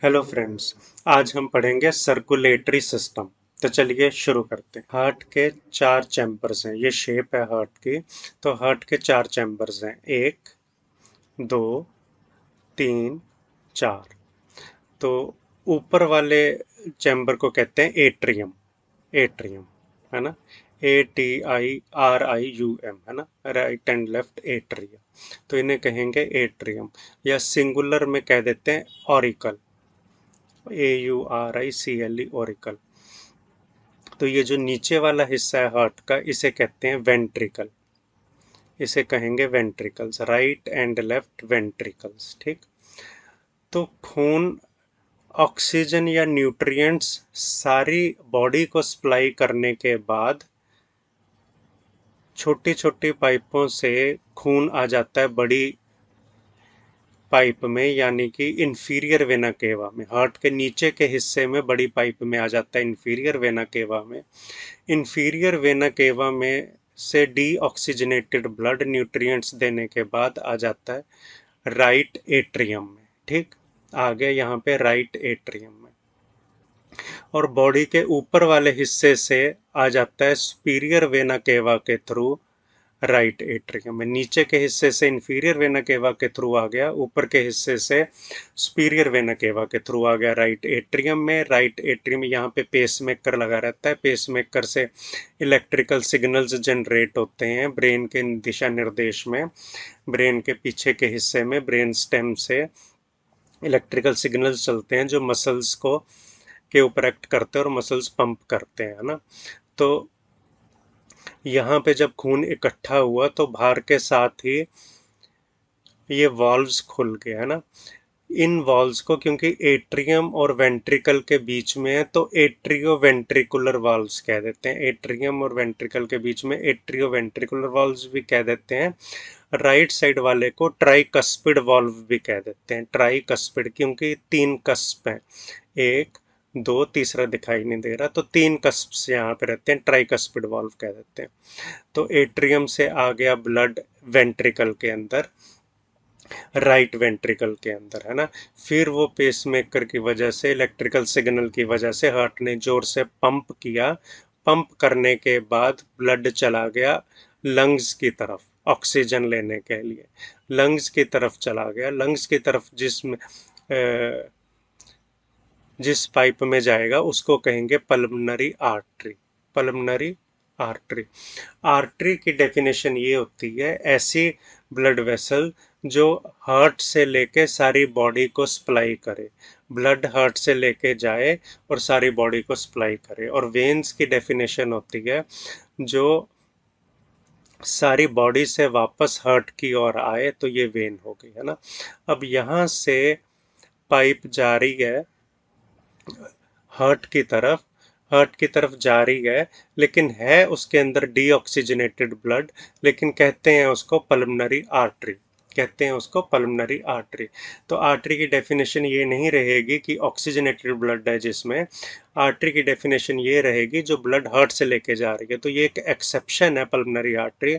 Hello friends. आज हम पढ़ेंगे सर्कुलेटरी सिस्टम। तो चलिए शुरू करते हैं। हार्ट के चार चैम्बर्स हैं, ये शेप है हार्ट की। तो हार्ट के चार चैम्बर्स हैं, एक, दो, तीन, चार। तो ऊपर वाले चैम्बर को कहते हैं एट्रियम। एट्रियम, है ना। ATIRIUM, है ना, राइट एंड लेफ्ट एट्रियम। तो इन्हें कहेंगे एट्रियम, या सिंगुलर में कह देते हैं ऑरिकल। AURICLE, auricle. तो ये जो नीचे वाला हिस्सा है हार्ट का, इसे कहते हैं वेंट्रिकल। इसे कहेंगे ventricles, right and left ventricles, ठीक। तो खून ऑक्सीजन या न्यूट्रिएंट्स सारी बॉडी को सप्लाई करने के बाद छोटी छोटी पाइपों से खून आ जाता है बड़ी पाइप में, यानी कि इंफीरियर वेना केवा में। हार्ट के नीचे के हिस्से में बड़ी पाइप में आ जाता है इंफीरियर वेना केवा में। इंफीरियर वेना केवा में से डीऑक्सीजनेटेड ब्लड न्यूट्रिएंट्स देने के बाद आ जाता है राइट एट्रियम में, ठीक। आ गया यहाँ पे राइट एट्रियम में। और बॉडी के ऊपर वाले हिस्से से आ जाता है सुपीरियर वेना केवा के थ्रू राइट एट्रियम में। नीचे के हिस्से से इंफीरियर वेना केवा के थ्रू आ गया, ऊपर के हिस्से से सुपीरियर वेना केवा के थ्रू आ गया राइट एट्रियम में। राइट एट्रियम यहाँ पे पेसमेकर लगा रहता है। पेसमेकर से इलेक्ट्रिकल सिग्नल्स जनरेट होते हैं ब्रेन के दिशा निर्देश में। ब्रेन के पीछे के हिस्से में ब्रेन स्टेम से इलेक्ट्रिकल सिग्नल्स चलते हैं जो मसल्स को के ऊपर एक्ट करते हैं और मसल्स पंप करते हैं, ना। तो यहाँ पे जब खून इकट्ठा हुआ तो बाहर के साथ ही ये वॉल्व्स खुल गए, है ना। इन वॉल्व्स को, क्योंकि एट्रियम और वेंट्रिकल के बीच में है, तो एट्रियो वेंट्रिकुलर वॉल्व्स कह देते हैं। एट्रियम और वेंट्रिकल के बीच में एट्रियो वेंट्रिकुलर वॉल्व्स भी कह देते हैं। राइट साइड वाले को ट्राइकस्पिड वॉल्व भी कह देते हैं। ट्राइकस्पिड क्योंकि तीन कस्प हैं, एक, दो, तीसरा दिखाई नहीं दे रहा, तो तीन कस्प यहाँ पे रहते हैं, ट्राइकस्पिड वॉल्व कह देते हैं। तो एट्रियम से आ गया ब्लड वेंट्रिकल के अंदर, राइट वेंट्रिकल के अंदर, है ना। फिर वो पेसमेकर की वजह से, इलेक्ट्रिकल सिग्नल की वजह से हार्ट ने जोर से पंप किया। पंप करने के बाद ब्लड चला गया लंग्स की तरफ ऑक्सीजन लेने के लिए। लंग्स की तरफ चला गया। लंग्स की तरफ जिस पाइप में जाएगा उसको कहेंगे pulmonary artery. Pulmonary artery. Artery की डेफिनेशन ये होती है, ऐसी ब्लड वेसल जो हार्ट से लेके सारी बॉडी को सप्लाई करे। ब्लड हार्ट से लेके जाए और सारी बॉडी को सप्लाई करे। और वेन्स की डेफिनेशन होती है जो सारी बॉडी से वापस हार्ट की ओर आए, तो ये वेन हो गई, है ना। अब यहाँ से पाइप जा रही है हार्ट की तरफ। हार्ट की तरफ जा रही है, लेकिन है उसके अंदर डीऑक्सीजनेटेड ब्लड, लेकिन कहते हैं उसको पल्मनरी आर्टरी। कहते हैं उसको पल्मनरी आर्टरी। तो आर्टरी की डेफिनेशन ये नहीं रहेगी कि ऑक्सीजनेटेड ब्लड है जिसमें। आर्टरी की डेफिनेशन ये रहेगी जो ब्लड हार्ट से लेके जा रही है। तो ये एक एक्सेप्शन है पल्मनरी आर्टरी।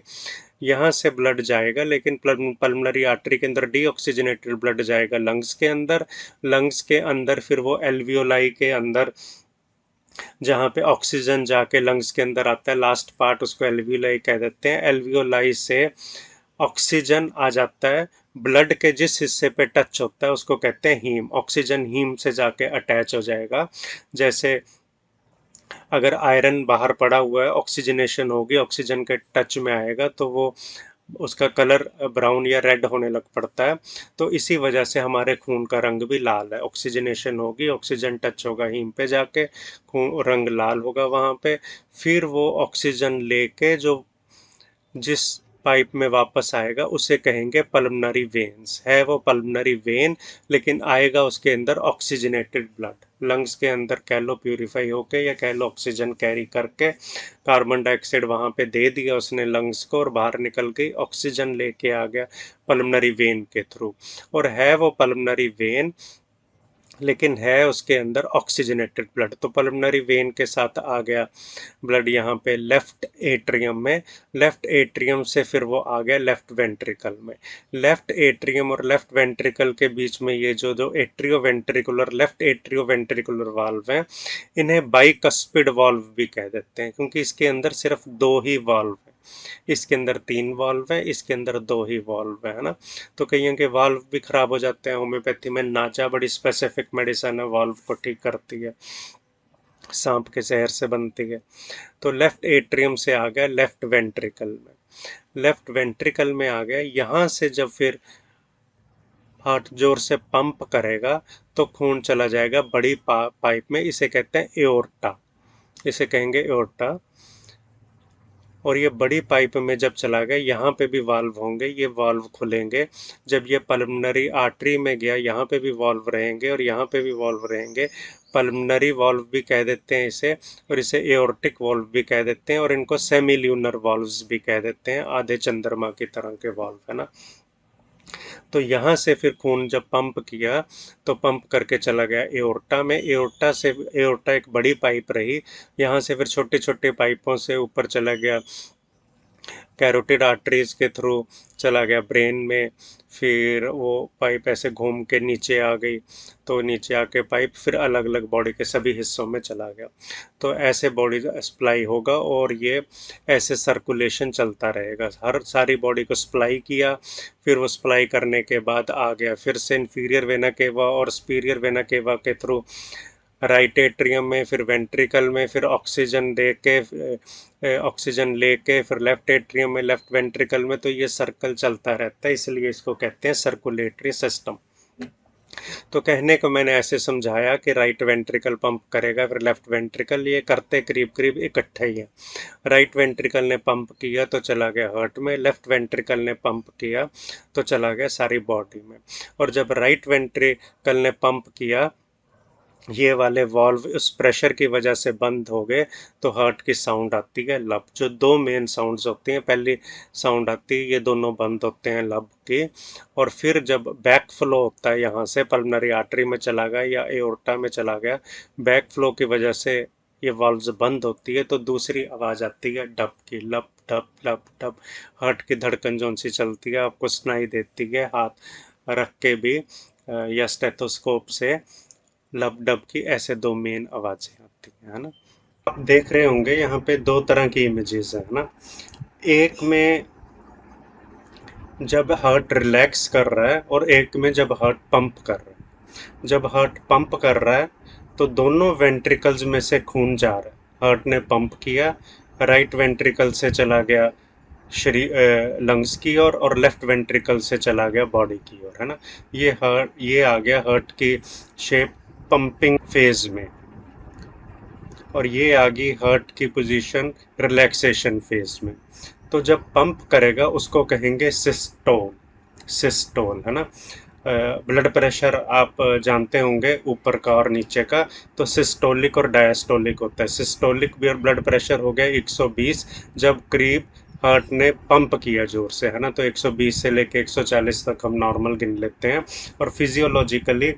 यहाँ से ब्लड जाएगा, लेकिन पल्मनरी आर्टरी के अंदर डीऑक्सीजनेटेड ब्लड जाएगा लंग्स के अंदर। लंग्स के अंदर फिर वो एल्वियोलाई के अंदर, जहाँ पे ऑक्सीजन जाके लंग्स के अंदर आता है, लास्ट पार्ट उसको एल्वियोलाई कह देते हैं। एल्वियोलाई से ऑक्सीजन आ जाता है, ब्लड के जिस हिस्से पे टच होता है उसको कहते हैं हीम। ऑक्सीजन हीम से जाके अटैच हो जाएगा। जैसे अगर आयरन बाहर पड़ा हुआ है, ऑक्सीजनेशन होगी, ऑक्सीजन के टच में आएगा तो वो उसका कलर ब्राउन या रेड होने लग पड़ता है। तो इसी वजह से हमारे खून का रंग भी लाल है। ऑक्सीजनेशन होगी, ऑक्सीजन टच होगा हीम पे जाके, खून रंग लाल होगा वहाँ पे। फिर वो ऑक्सीजन लेके जो जिस पाइप में वापस आएगा उसे कहेंगे पल्मनरी वेन्स। है वो पल्मनरी वेन, लेकिन आएगा उसके अंदर ऑक्सीजनेटेड ब्लड। लंग्स के अंदर कह लो प्यूरिफाई होके, या कह लो ऑक्सीजन कैरी करके, कार्बन डाइऑक्साइड वहां पे दे दिया उसने लंग्स को, और बाहर निकल गई, ऑक्सीजन लेके आ गया पल्मनरी वेन के थ्रू। और है वो पल्मनरी वेन लेकिन है उसके अंदर ऑक्सीजनेटेड ब्लड। तो पल्मोनरी वेन के साथ आ गया ब्लड यहाँ पे लेफ्ट एट्रियम में, लेफ्ट एट्रियम से फिर वो आ गया लेफ्ट वेंट्रिकल में। लेफ्ट एट्रियम और लेफ्ट वेंट्रिकल के बीच में ये जो जो atrio ventricular, left atrio ventricular valve हैं, इन्हें बाइकस्पिड वाल्व भी कह देते हैं, क्योंकि इसके अंदर सिर्फ दो ही वाल्व हैं। इसके अंदर 3 वाल्व है, इसके अंदर 2 ही वाल्व है ना। तो कईयों के वाल्व भी खराब हो जाते हैं। होम्योपैथी में नाचा बड़ी स्पेसिफिक मेडिसिन है, वाल्व को ठीक करती है, सांप के जहर से बनती है। तो लेफ्ट एट्रियम से आ गया लेफ्ट वेंट्रिकल में, लेफ्ट वेंट्रिकल में आ गया। यहाँ से जब फिर हार्ट जोर से पंप करेगा तो खून चला जाएगा बड़ी पाइप में, इसे कहते हैं एओर्टा, इसे कहेंगे एओर्टा। और ये बड़ी पाइप में जब चला गया, यहाँ पे भी वाल्व होंगे, ये वाल्व खुलेंगे। जब ये पल्मोनरी आर्टरी में गया, यहाँ पे भी वाल्व रहेंगे और यहाँ पे भी वाल्व रहेंगे। पल्मोनरी वाल्व भी कह देते हैं इसे, और इसे एओर्टिक वाल्व भी कह देते हैं, और इनको सेमी ल्यूनर वाल्व्स भी कह देते हैं, आधे चंद्रमा की तरह के वाल्व, है ना। तो यहाँ से फिर खून जब पंप किया तो पंप करके चला गया एओर्टा में। एओर्टा से, एओर्टा एक बड़ी पाइप रही, यहाँ से फिर छोटे छोटे पाइपों से ऊपर चला गया, कैरोटिड आर्टरीज के थ्रू चला गया ब्रेन में। फिर वो पाइप ऐसे घूम के नीचे आ गई, तो नीचे आके पाइप फिर अलग अलग बॉडी के सभी हिस्सों में चला गया। तो ऐसे बॉडी सप्लाई होगा और ये ऐसे सर्कुलेशन चलता रहेगा, हर सारी बॉडी को सप्लाई किया। फिर वो सप्लाई करने के बाद आ गया फिर से इन्फीरियर वेना केवा और सुपीरियर वेना केवा के थ्रू राइट एट्रियम में, फिर वेंट्रिकल में, फिर ऑक्सीजन लेके फिर लेफ्ट एट्रियम में, लेफ्ट वेंट्रिकल में। तो ये सर्कल चलता रहता है, इसलिए इसको कहते हैं सर्कुलेटरी सिस्टम। तो कहने को मैंने ऐसे समझाया कि राइट वेंट्रिकल पंप करेगा, फिर लेफ्ट वेंट्रिकल, ये करते करीब करीब इकट्ठा ही है। राइट वेंट्रिकल ने पंप किया तो चला गया हार्ट में, लेफ्ट वेंट्रिकल ने पंप किया तो चला गया सारी बॉडी में। और जब राइट वेंट्रिकल ने पंप किया, ये वाले वॉल्व उस प्रेशर की वजह से बंद हो गए, तो हार्ट की साउंड आती है लब। जो दो मेन साउंड्स होती हैं, पहली साउंड आती है, ये दोनों बंद होते हैं लब की। और फिर जब बैक फ्लो होता है, यहाँ से पल्मोनरी आर्टरी में चला गया या एओर्टा में चला गया, बैक फ्लो की वजह से ये वाल्व्स बंद होती है, तो दूसरी आवाज़ आती है डब की, लब डब लब डब। हार्ट की धड़कन जो सी चलती है आपको सुनाई देती है, हाथ रख के भी या स्टेथोस्कोप से लब डब की ऐसे दो मेन आवाजें आती हैं, है ना। आप देख रहे होंगे यहाँ पे दो तरह की इमेजेस है ना। एक में जब हार्ट रिलैक्स कर रहा है और एक में जब हार्ट पंप कर रहा है। जब हार्ट पंप कर रहा है तो दोनों वेंट्रिकल्स में से खून जा रहा है। हार्ट ने पंप किया, राइट वेंट्रिकल से चला गया शरीर लंग्स की ओर, और लेफ्ट वेंट्रिकल से चला गया बॉडी की ओर, है ना। ये आ गया हार्ट की शेप पंपिंग फेज में, और ये आ गई हार्ट की पोजीशन रिलैक्सेशन फेज में। तो जब पंप करेगा उसको कहेंगे सिस्टोल, सिस्टोल, है ना। ब्लड प्रेशर आप जानते होंगे ऊपर का और नीचे का, तो सिस्टोलिक और डायस्टोलिक होता है। सिस्टोलिक ब्लड प्रेशर हो गया 120, जब करीब हार्ट ने पंप किया जोर से, है ना। तो 120 से लेके 140 तक हम नॉर्मल गिन लेते हैं। और फिजियोलॉजिकली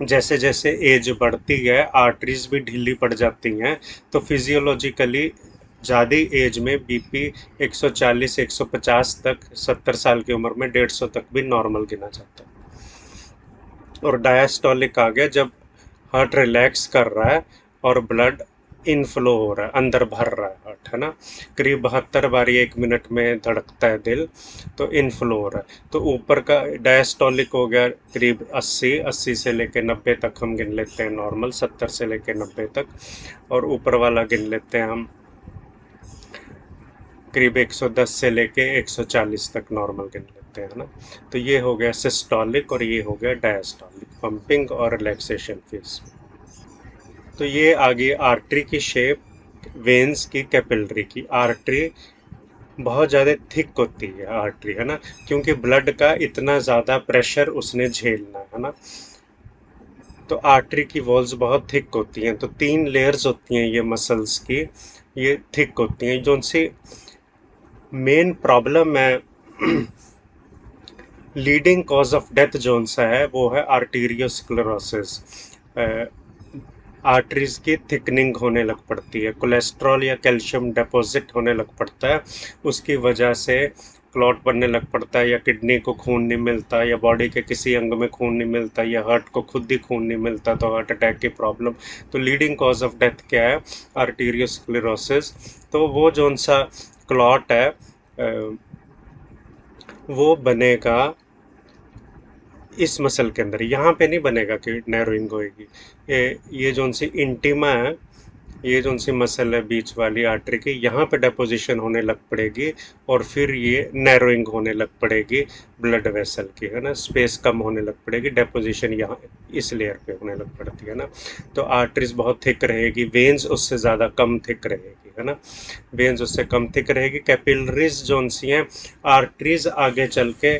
जैसे जैसे एज बढ़ती है आर्टरीज भी ढीली पड़ जाती हैं, तो फिजियोलॉजिकली ज़्यादा एज में बीपी 140 150 तक, 70 साल की उम्र में 150 तक भी नॉर्मल गिना जाता है। और डायस्टोलिक आ गया जब हार्ट रिलैक्स कर रहा है और ब्लड इनफ्लो हो रहा है, अंदर भर रहा है हार्ट, है ना। करीब 72 बारी 1 मिनट में धड़कता है दिल, तो इनफ्लो हो रहा है। तो ऊपर का डायस्टोलिक हो गया करीब 80 से लेके 90 तक हम गिन लेते हैं नॉर्मल, 70 से लेके 90 तक। और ऊपर वाला गिन लेते हैं हम करीब 110 से लेके 140 तक नॉर्मल गिन लेते हैं, ना। तो ये हो गया सिस्टोलिक और ये हो गया डायस्टोलिक, पंपिंग और रिलैक्सेशन फेज। तो ये आ गई आर्टरी की शेप, वेन्स की, कैपिलरी की। आर्टरी बहुत ज़्यादा थिक होती है आर्टरी, है ना, क्योंकि ब्लड का इतना ज़्यादा प्रेशर उसने झेलना है ना। तो आर्टरी की वॉल्स बहुत थिक होती हैं। तो 3 लेयर्स होती हैं ये मसल्स की, ये थिक होती हैं। जो उनसे मेन प्रॉब्लम है leading cause of death zone सा है वो है आर्टीरियोस्क्लेरोसिस। आर्टरीज की थिकनिंग होने लग पड़ती है, कोलेस्ट्रॉल या कैल्शियम डिपॉजिट होने लग पड़ता है, उसकी वजह से क्लॉट बनने लग पड़ता है, या किडनी को खून नहीं मिलता, या बॉडी के किसी अंग में खून नहीं मिलता, या हार्ट को खुद ही खून नहीं मिलता तो हार्ट अटैक की प्रॉब्लम। तो लीडिंग कॉज ऑफ डेथ क्या है? आर्टीरियोस्क्लेरोसिस। तो वो जोन सा क्लॉट है वो बनेगा इस मसल के अंदर, यहाँ पे नहीं बनेगा कि नैरोइंग होएगी। ये जोन सी इंटीमा है, ये जोन सी मसल है बीच वाली आर्टरी की, यहाँ पे डेपोजिशन होने लग पड़ेगी और फिर ये नैरोइंग होने लग पड़ेगी ब्लड वेसल की, है ना, स्पेस कम होने लग पड़ेगी, डेपोजिशन यहाँ इस लेयर पे होने लग पड़ती है ना। तो आर्टरीज बहुत थिक रहेगी, वेन्स उससे ज़्यादा कम थिक रहेगी, है ना, वेन्स उससे कम थिक रहेगी। कैपिलरीज जोन सी हैं, आर्टरीज आगे चल के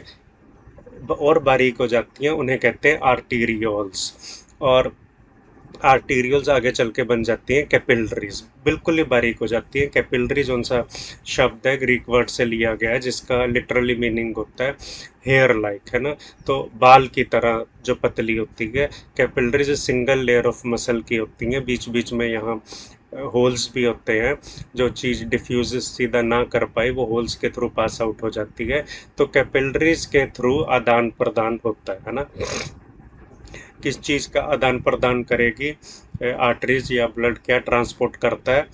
और बारीक हो जाती हैं, उन्हें कहते हैं आर्टीरियोल्स, और आर्टीरियल्स आगे चल के बन जाती हैं कैपिलरीज, बिल्कुल ही बारीक हो जाती है। कैपिलरी जो सा शब्द है ग्रीक वर्ड से लिया गया है, जिसका लिटरली मीनिंग होता है हेयर लाइक, है ना, तो बाल की तरह जो पतली होती है। Capillaries single layer of muscle की होती हैं, बीच बीच में यहाँ होल्स भी होते हैं, जो चीज़ डिफ्यूज सीधा ना कर पाए वो होल्स के थ्रू पास आउट हो जाती है। तो कैपिलरीज के थ्रू आदान प्रदान होता है ना। किस चीज़ का आदान प्रदान करेगी? आर्टरीज या ब्लड क्या ट्रांसपोर्ट करता है?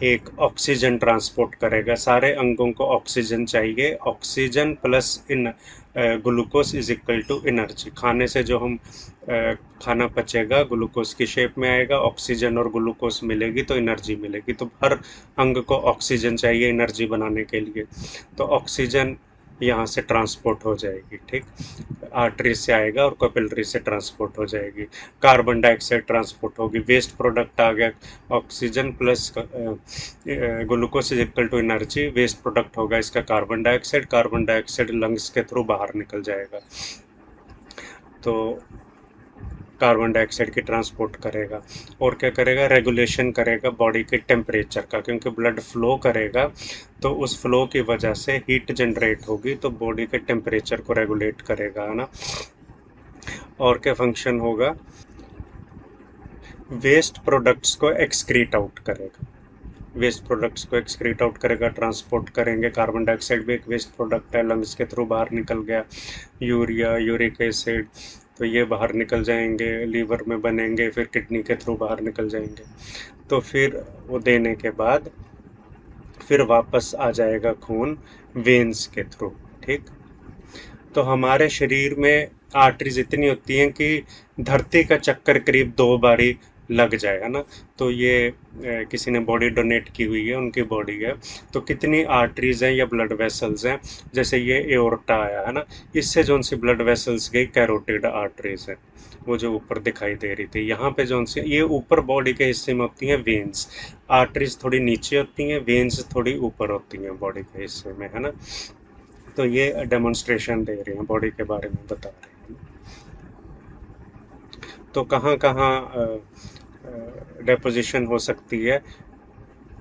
एक ऑक्सीजन ट्रांसपोर्ट करेगा, सारे अंगों को ऑक्सीजन चाहिए, oxygen plus in glucose is equal to energy. खाने से जो हम खाना पचेगा ग्लूकोज की शेप में आएगा, ऑक्सीजन और ग्लूकोज मिलेगी तो एनर्जी मिलेगी। तो हर अंग को ऑक्सीजन चाहिए एनर्जी बनाने के लिए, तो ऑक्सीजन यहाँ से ट्रांसपोर्ट हो जाएगी, ठीक, आर्टरी से आएगा और कैपिलरी से ट्रांसपोर्ट हो जाएगी। कार्बन डाइऑक्साइड ट्रांसपोर्ट होगी, वेस्ट प्रोडक्ट आ गया, oxygen plus glucose is equal to energy, waste product होगा इसका carbon dioxide, carbon dioxide lungs के थ्रू बाहर निकल जाएगा, तो कार्बन डाइऑक्साइड की ट्रांसपोर्ट करेगा। और क्या करेगा? रेगुलेशन करेगा बॉडी के टेम्परेचर का, क्योंकि ब्लड फ्लो करेगा तो उस फ्लो की वजह से हीट जनरेट होगी, तो बॉडी के टेम्परेचर को रेगुलेट करेगा, है ना। और क्या फंक्शन होगा? वेस्ट प्रोडक्ट्स को एक्सक्रीट आउट करेगा, वेस्ट प्रोडक्ट्स को एक्सक्रीट आउट करेगा, ट्रांसपोर्ट करेंगे। कार्बन डाइऑक्साइड भी एक वेस्ट प्रोडक्ट है, लंग्स के थ्रू बाहर निकल गया। यूरिया, यूरिक एसिड, तो ये बाहर निकल जाएंगे, लीवर में बनेंगे, फिर किडनी के थ्रू बाहर निकल जाएंगे। तो फिर वो देने के बाद फिर वापस आ जाएगा खून वेन्स के थ्रू, ठीक। तो हमारे शरीर में आर्टरीज इतनी होती हैं कि धरती का चक्कर करीब 2 बारी लग जाए, है ना। तो ये किसी ने बॉडी डोनेट की हुई है, उनकी बॉडी है, तो कितनी आर्टरीज हैं या ब्लड वेसल्स हैं, जैसे ये एओर्टा आया, है ना, इससे जो सी ब्लड वेसल्स गई कैरोटिड आर्टरीज है, वो जो ऊपर दिखाई दे रही थी। यहाँ पे जो सी ये ऊपर बॉडी के हिस्से में होती हैं वेन्स, आर्टरीज थोड़ी नीचे होती हैं, वेन्स थोड़ी ऊपर होती हैं बॉडी के हिस्से में, है ना। तो ये डेमोन्स्ट्रेशन दे रहे हैं, बॉडी के बारे में बता रहे हैं। तो कहाँ कहाँ डेपोजिशन हो सकती है,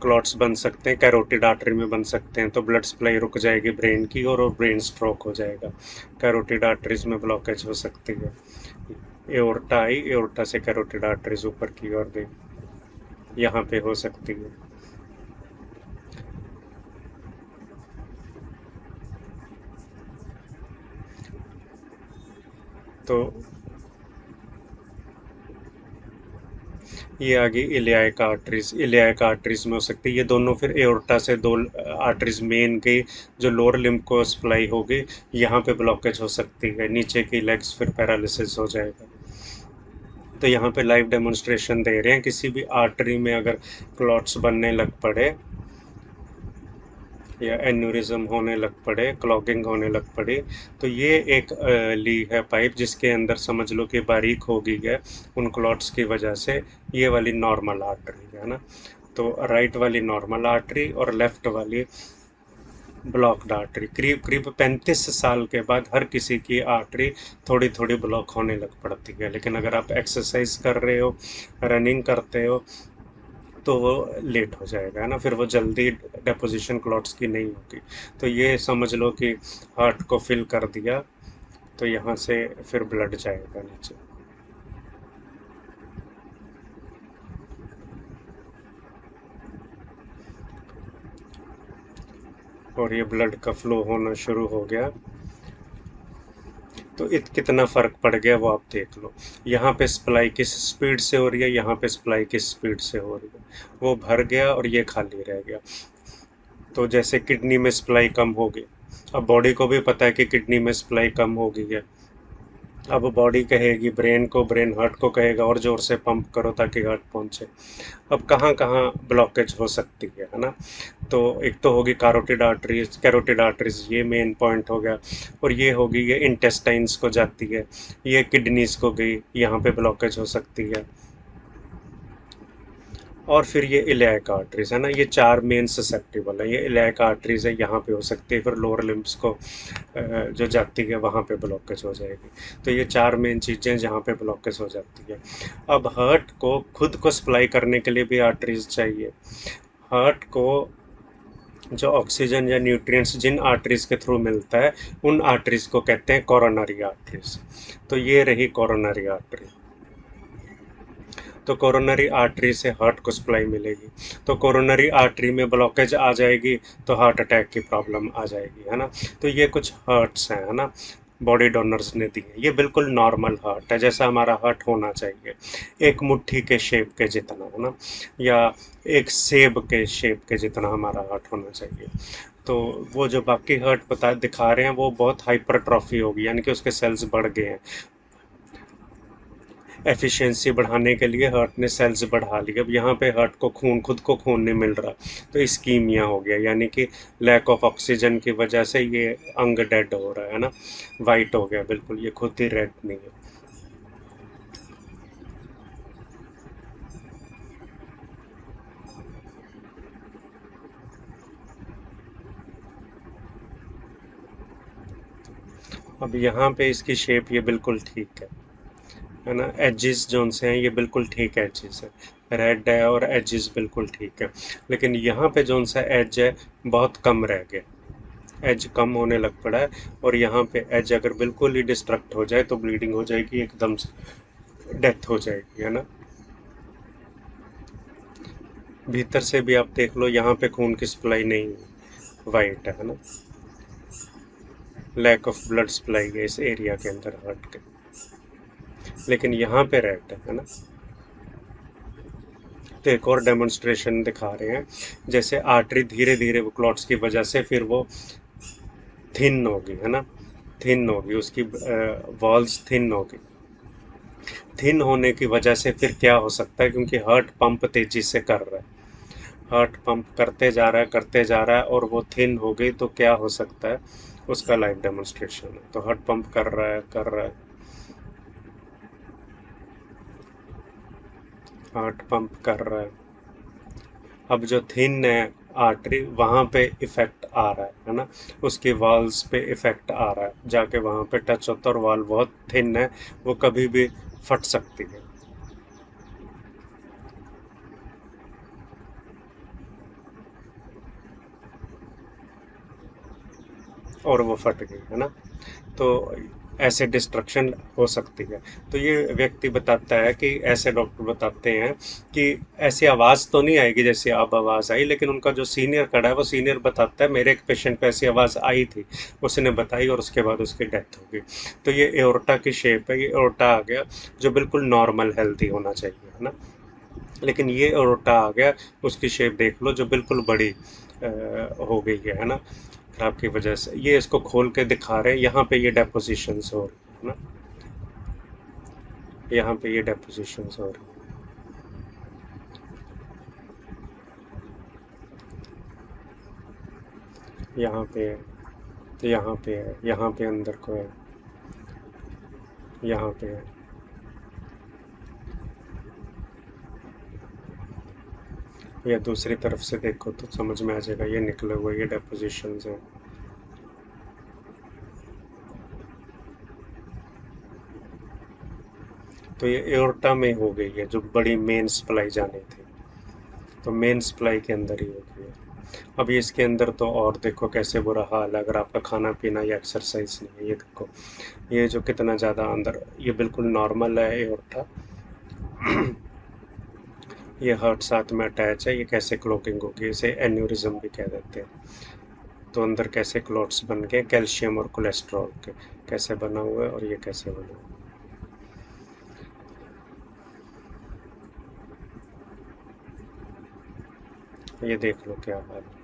क्लॉट्स बन सकते हैं, कैरोटिड आर्टरी में बन सकते हैं, तो ब्लड सप्लाई रुक जाएगी ब्रेन की और ब्रेन स्ट्रोक हो जाएगा। कैरोटिड आर्टरीज में ब्लॉकेज हो सकती है। एओर्टा आई, एओर्टा से कैरोटिड आर्टरीज ऊपर की ओर गई, यहाँ पे हो सकती है। तो ये आ गई इलियाक आर्टरीज, इलियाक आर्टरीज में हो सकती है। ये दोनों फिर एओर्टा से दो आर्टरीज मेन की जो लोअर लिम्ब को सप्लाई होगी, यहाँ पे ब्लॉकेज हो सकती है, नीचे की लेग्स फिर पैरालिसिस हो जाएगा। तो यहाँ पे लाइव डेमोन्स्ट्रेशन दे रहे हैं, किसी भी आर्टरी में अगर क्लॉट्स बनने लग पड़े या एन्यूरिज्म होने लग पड़े, क्लॉगिंग होने लग पड़ी, तो ये एक ली है पाइप, जिसके अंदर समझ लो कि बारीक हो गई है उन क्लॉट्स की वजह से, ये वाली नॉर्मल आर्टरी है ना। तो राइट वाली नॉर्मल आर्टरी और लेफ्ट वाली ब्लॉक्ड आर्टरी। करीब करीब 35 साल के बाद हर किसी की आर्टरी थोड़ी थोड़ी ब्लॉक होने लग पड़ती है, लेकिन अगर आप एक्सरसाइज कर रहे हो, रनिंग करते हो, तो वो लेट हो जाएगा, है ना, फिर वो जल्दी डेपोजिशन क्लॉट्स की नहीं होगी। तो ये समझ लो कि हार्ट को फिल कर दिया तो यहाँ से फिर ब्लड जाएगा नीचे। और ये ब्लड का फ्लो होना शुरू हो गया। तो कितना फ़र्क पड़ गया वो आप देख लो। यहाँ पे सप्लाई किस स्पीड से हो रही है, यहाँ पे सप्लाई किस स्पीड से हो रही है। वो भर गया और ये खाली रह गया। तो जैसे किडनी में सप्लाई कम होगी, अब बॉडी को भी पता है कि किडनी में सप्लाई कम हो गई है। अब बॉडी कहेगी ब्रेन को, ब्रेन हार्ट को कहेगा और ज़ोर से पंप करो ताकि हार्ट पहुँचे। अब कहाँ कहाँ ब्लॉकेज हो सकती है ना। तो एक तो होगी कैरोटिड आर्टरीज, ये मेन पॉइंट हो गया। और ये होगी, ये इंटेस्टाइन्स को जाती है, ये किडनीज को गई, यहाँ पे ब्लॉकेज हो सकती है। और फिर ये इलियाक आर्टरीज है ना, ये 4 मेन ससेप्टिबल है। ये इलियाक आर्टरीज है, यहाँ पे हो सकती है, फिर लोअर लिम्स को जो जाती है वहाँ पे ब्लॉकेज हो जाएगी। तो ये 4 मेन चीज़ें जहाँ पे ब्लॉकेज हो जाती है। अब हार्ट को खुद को सप्लाई करने के लिए भी आर्टरीज चाहिए। हार्ट को जो ऑक्सीजन या न्यूट्रिएंट्स जिन आर्टरीज के थ्रू मिलता है, उन आर्टरीज को कहते हैं कोरोनरी आर्टरीज। तो ये रही कोरोनरी आर्टरी। तो कोरोनरी आर्टरी से हार्ट को सप्लाई मिलेगी। तो कोरोनरी आर्टरी में ब्लॉकेज आ जाएगी तो हार्ट अटैक की प्रॉब्लम आ जाएगी, है ना। तो ये कुछ हार्ट्स हैं, है ना, बॉडी डोनर्स ने दी है। ये बिल्कुल नॉर्मल हार्ट है, जैसा हमारा हार्ट होना चाहिए, एक मुट्ठी के शेप के जितना, है ना, या एक सेब के शेप के जितना हमारा हार्ट होना चाहिए। तो वो जो बाकी हार्ट दिखा रहे हैं वो बहुत हाइपरट्रॉफी होगी, यानी कि उसके सेल्स बढ़ गए हैं। एफिशिएंसी बढ़ाने के लिए हार्ट ने सेल्स बढ़ा ली। अब यहाँ पे हार्ट को खुद को खून नहीं मिल रहा, तो इस्कीमिया हो गया, यानी कि लैक ऑफ ऑक्सीजन की वजह से ये अंग डेड हो रहा है ना, वाइट हो गया बिल्कुल, ये खुद ही रेड नहीं है। अब यहाँ पे इसकी शेप ये बिल्कुल ठीक है ना, एजेस जो से हैं ये बिल्कुल ठीक एजेस है, रेड है और एजेस बिल्कुल ठीक है। लेकिन यहाँ पे जो सा एज है बहुत कम रह गया, एज कम होने लग पड़ा है। और यहाँ पे एज अगर बिल्कुल ही डिस्ट्रक्ट हो जाए तो ब्लीडिंग हो जाएगी, एकदम से डेथ हो जाएगी, है ना। भीतर से भी आप देख लो, यहाँ पे खून की सप्लाई नहीं हुई, वाइट है ना, लैक ऑफ ब्लड सप्लाई है इस एरिया के अंदर हार्ट के। लेकिन यहाँ पे रेड है ना। तो एक और डेमोन्स्ट्रेशन दिखा रहे हैं, जैसे आर्टरी धीरे धीरे वो क्लॉट्स की वजह से फिर वो थिन होगी, है ना, थिन होगी, उसकी वॉल्स थिन होगी। थिन होने की वजह से फिर क्या हो सकता है, क्योंकि हार्ट पंप तेजी से कर रहा है, हार्ट पंप करते जा रहा है करते जा रहा है, और वो थिन हो गई तो क्या हो सकता है, उसका लाइव डेमोन्स्ट्रेशन है। तो हार्ट पंप कर रहा है कर रहा है, हार्ट पंप कर रहा है। अब जो थिन है आर्टरी, वहाँ पे इफेक्ट आ रहा है ना, उसकी वॉल्स पे इफेक्ट आ रहा है, जाके वहाँ पे टच होता है, और वॉल बहुत थिन है, वो कभी भी फट सकती है, और वो फट गई, है ना। तो ऐसे डिस्ट्रक्शन हो सकती है। तो ये व्यक्ति बताता है कि ऐसे डॉक्टर बताते हैं कि ऐसी आवाज़ तो नहीं आएगी जैसे अब आवाज़ आई, लेकिन उनका जो सीनियर खड़ा है वो सीनियर बताता है मेरे एक पेशेंट को ऐसी आवाज़ आई थी, उसने बताई और उसके बाद उसकी डेथ हो गई। तो ये एओर्टा की शेप है, ये एओर्टा आ गया जो बिल्कुल नॉर्मल हेल्थी होना चाहिए, है ना। लेकिन ये एओर्टा आ गया, उसकी शेप देख लो जो बिल्कुल बड़ी हो गई है ना, खराब की वजह से। ये इसको खोल के दिखा रहे हैं, यहाँ पे ये डेपोजिशंस हो रही है ना, यहाँ पे ये डेपोजिशंस हो रही है, यहाँ पे है, यहाँ पे है, यहाँ पे अंदर को है, यहाँ पे है। या दूसरी तरफ से देखो तो समझ में आ जाएगा, ये निकले हुए ये डेपोजिशंस हैं। तो ये एओर्टा में हो गई है, जो बड़ी मेन सप्लाई जानी थी, तो मेन सप्लाई के अंदर ही हो गई है। अभी इसके अंदर तो और देखो कैसे बुरा हाल है, अगर आपका खाना पीना या एक्सरसाइज नहीं है। ये देखो, ये जो कितना ज़्यादा अंदर, ये बिल्कुल नॉर्मल है एओर्टा। ये हार्ट साथ में अटैच है, ये कैसे क्लॉटिंग होगी, इसे एन्यूरिज्म भी कह देते हैं। तो अंदर कैसे क्लॉट्स बन गए कैल्शियम और कोलेस्ट्रॉल के, कैसे बना हुआ है और ये कैसे बना हुआ है, ये देख लो क्या हाल है।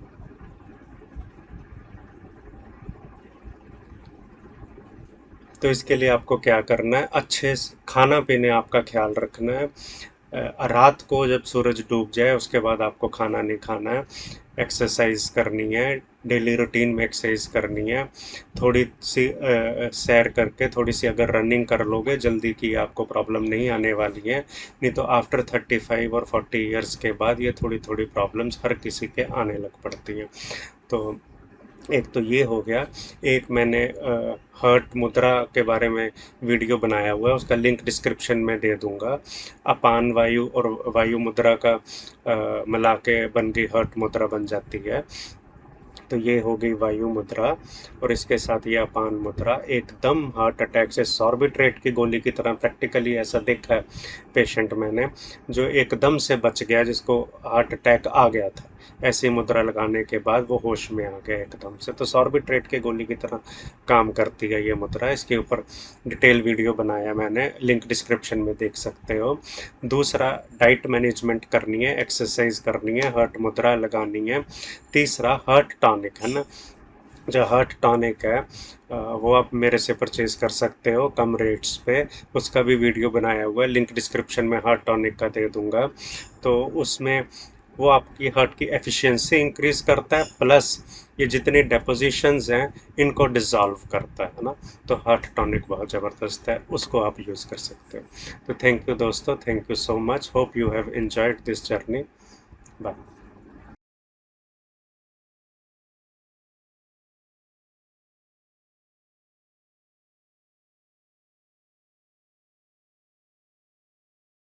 तो इसके लिए आपको क्या करना है, अच्छे से खाना पीने आपका ख्याल रखना है। रात को जब सूरज डूब जाए उसके बाद आपको खाना नहीं खाना है। एक्सरसाइज करनी है, डेली रूटीन में एक्सरसाइज करनी है। थोड़ी सी सैर करके, थोड़ी सी अगर रनिंग कर लोगे जल्दी की आपको प्रॉब्लम नहीं आने वाली है। नहीं तो आफ्टर 35 और 40 ईयर्स के बाद ये थोड़ी थोड़ी प्रॉब्लम्स हर किसी के आने लग पड़ती हैं। तो एक तो ये हो गया। एक मैंने हर्ट मुद्रा के बारे में वीडियो बनाया हुआ है, उसका लिंक डिस्क्रिप्शन में दे दूंगा। अपान वायु और वायु मुद्रा का मिला के बन गई हर्ट मुद्रा बन जाती है। तो ये हो गई वायु मुद्रा, और इसके साथ ये अपान मुद्रा एकदम हार्ट अटैक से सॉर्बिट्रेट की गोली की तरह, प्रैक्टिकली ऐसा देखा है पेशेंट मैंने, जो एकदम से बच गया, जिसको हार्ट अटैक आ गया था, ऐसी मुद्रा लगाने के बाद वो होश में आ गया एकदम से। तो सॉर्बिट्रेट की गोली की तरह काम करती है ये मुद्रा। इसके ऊपर डिटेल वीडियो बनाया मैंने, लिंक डिस्क्रिप्शन में देख सकते हो। दूसरा, डाइट मैनेजमेंट करनी है, एक्सरसाइज करनी है, हार्ट मुद्रा लगानी है। तीसरा, हार्ट टॉनिक है ना, जो हार्ट टॉनिक है वो आप मेरे से परचेज कर सकते हो कम रेट्स पे। उसका भी वीडियो बनाया हुआ है, लिंक डिस्क्रिप्शन में हार्ट टॉनिक का दे दूंगा। तो उसमें वो आपकी हार्ट की एफिशिएंसी इंक्रीज करता है, प्लस ये जितनी डेपोजिशंस हैं इनको डिसॉल्व करता है ना। तो हार्ट टॉनिक बहुत ज़बरदस्त है, उसको आप यूज़ कर सकते हो। तो थैंक यू दोस्तों, thank you so much, hope you have enjoyed this journey. Bye.